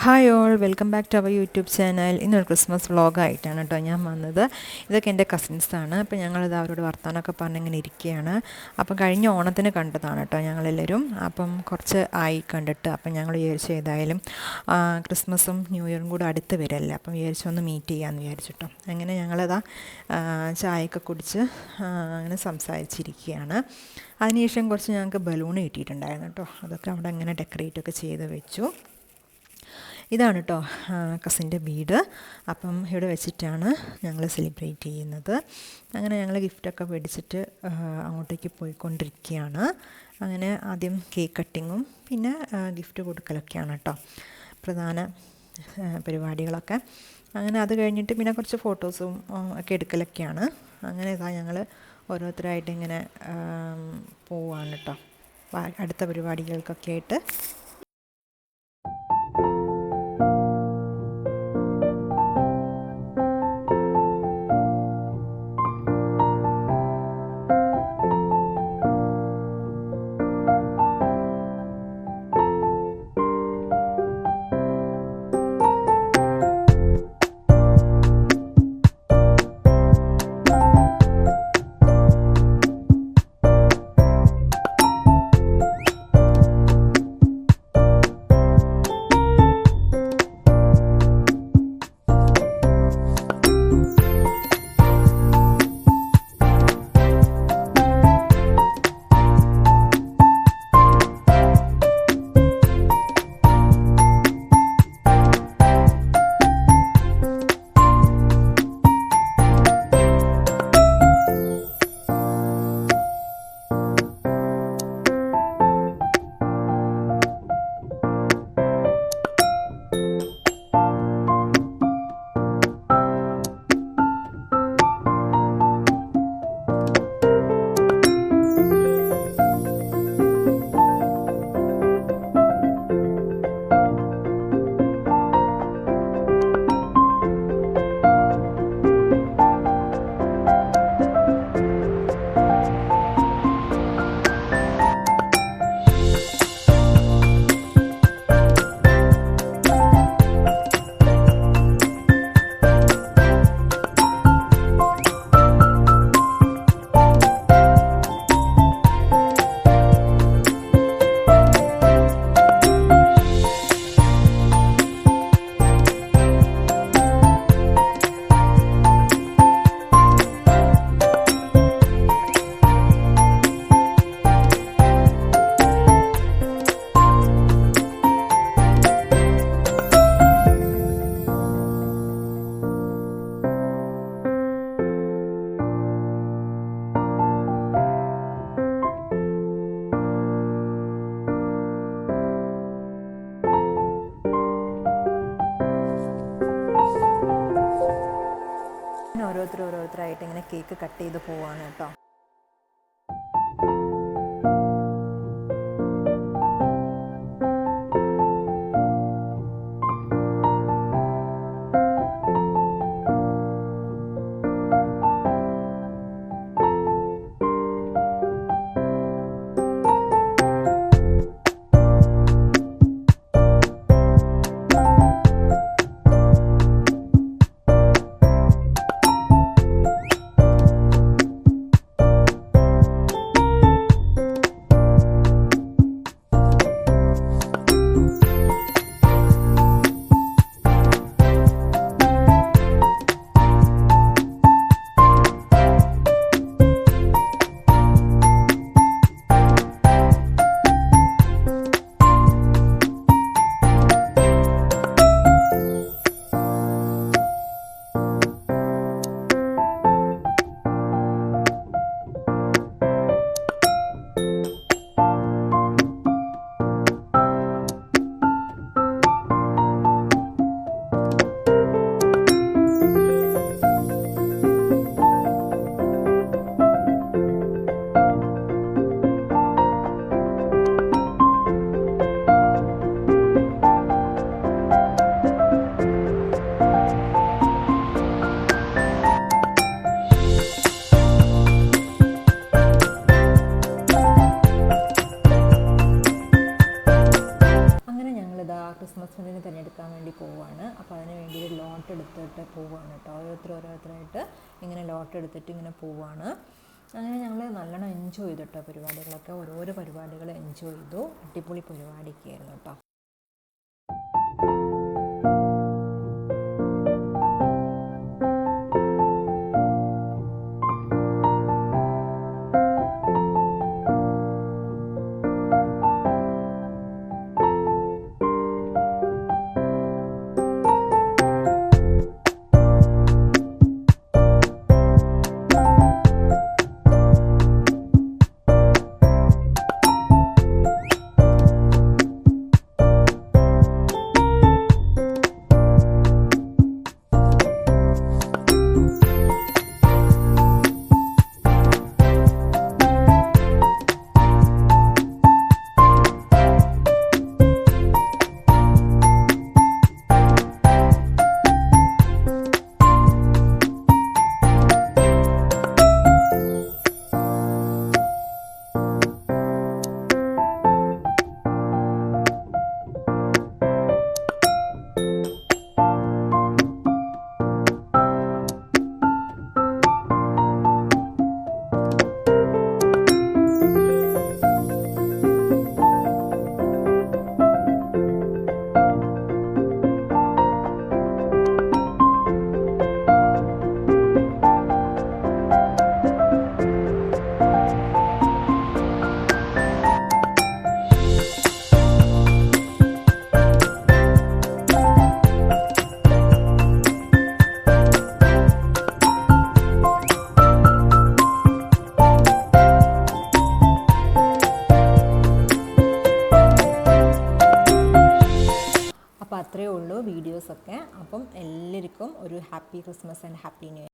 Hi all, welcome back to our YouTube channel. ഇന്നൊരു Christmas വ്ളോഗായിട്ടാണ് കേട്ടോ ഞാൻ വന്നത്. ഇതൊക്കെ എൻ്റെ കസിൻസാണ്. അപ്പോൾ ഞങ്ങളിത് അവരോട് വർത്താനമൊക്കെ പറഞ്ഞിങ്ങനെ ഇരിക്കുകയാണ്. അപ്പം കഴിഞ്ഞ ഓണത്തിന് കണ്ടതാണ് കേട്ടോ ഞങ്ങളെല്ലാവരും. അപ്പം കുറച്ച് ആയി കണ്ടിട്ട്. അപ്പം ഞങ്ങൾ വിചാരിച്ചു ഏതായാലും ക്രിസ്മസും ന്യൂ ഇയറും കൂടെ അടുത്ത് വരല്ലേ, അപ്പം വിചാരിച്ചു ഒന്ന് മീറ്റ് ചെയ്യാമെന്ന് വിചാരിച്ചിട്ടോ. അങ്ങനെ ഞങ്ങളിതാ ചായയൊക്കെ കുടിച്ച് അങ്ങനെ സംസാരിച്ചിരിക്കുകയാണ്. അതിനുശേഷം കുറച്ച് ഞങ്ങൾക്ക് ബലൂൺ കിട്ടിയിട്ടുണ്ടായിരുന്നു കേട്ടോ. അതൊക്കെ അവിടെ അങ്ങനെ ഡെക്കറേറ്റൊക്കെ ചെയ്ത് വെച്ചു. ഇതാണ് കേട്ടോ കസിൻ്റെ വീട്. അപ്പം ഇവിടെ വെച്ചിട്ടാണ് ഞങ്ങൾ സെലിബ്രേറ്റ് ചെയ്യുന്നത്. അങ്ങനെ ഞങ്ങൾ ഗിഫ്റ്റൊക്കെ മേടിച്ചിട്ട് അങ്ങോട്ടേക്ക് പോയിക്കൊണ്ടിരിക്കുകയാണ്. അങ്ങനെ ആദ്യം കേക്ക് കട്ടിങ്ങും പിന്നെ ഗിഫ്റ്റ് കൊടുക്കലൊക്കെയാണ് കേട്ടോ പ്രധാന പരിപാടികളൊക്കെ. അങ്ങനെ അത് കഴിഞ്ഞിട്ട് പിന്നെ കുറച്ച് ഫോട്ടോസും ഒക്കെ എടുക്കലൊക്കെയാണ്. അങ്ങനെ ഇതാ ഞങ്ങൾ ഓരോരുത്തരായിട്ട് ഇങ്ങനെ പോവാണ് കേട്ടോ അടുത്ത പരിപാടികൾക്കൊക്കെ ആയിട്ട്. ഓരോരുത്തരായിട്ട് ഇങ്ങനെ കേക്ക് കട്ട് ചെയ്ത് പോവാണ് കേട്ടോ. എടുക്കാൻ വേണ്ടി പോവുകയാണ്. അപ്പോൾ അതിന് വേണ്ടി ഒരു ലോട്ട് എടുത്തിട്ട് പോവുകയാണ് കേട്ടോ. ഓരോരുത്തരായിട്ട് ഇങ്ങനെ ലോട്ട് എടുത്തിട്ട് ഇങ്ങനെ പോവുകയാണ്. അങ്ങനെ ഞങ്ങൾ നല്ലോണം എൻജോയ് ചെയ്തു കേട്ടോ. പരിപാടികളൊക്കെ ഓരോരോ പരിപാടികൾ എൻജോയ് ചെയ്തു. അടിപൊളി പരിപാടിയൊക്കെയായിരുന്നു കേട്ടോ. അപ്പോൾ അത്രയേ ഉള്ളൂ വീഡിയോസൊക്കെ. അപ്പം എല്ലാവർക്കും ഒരു happy Christmas and happy new year.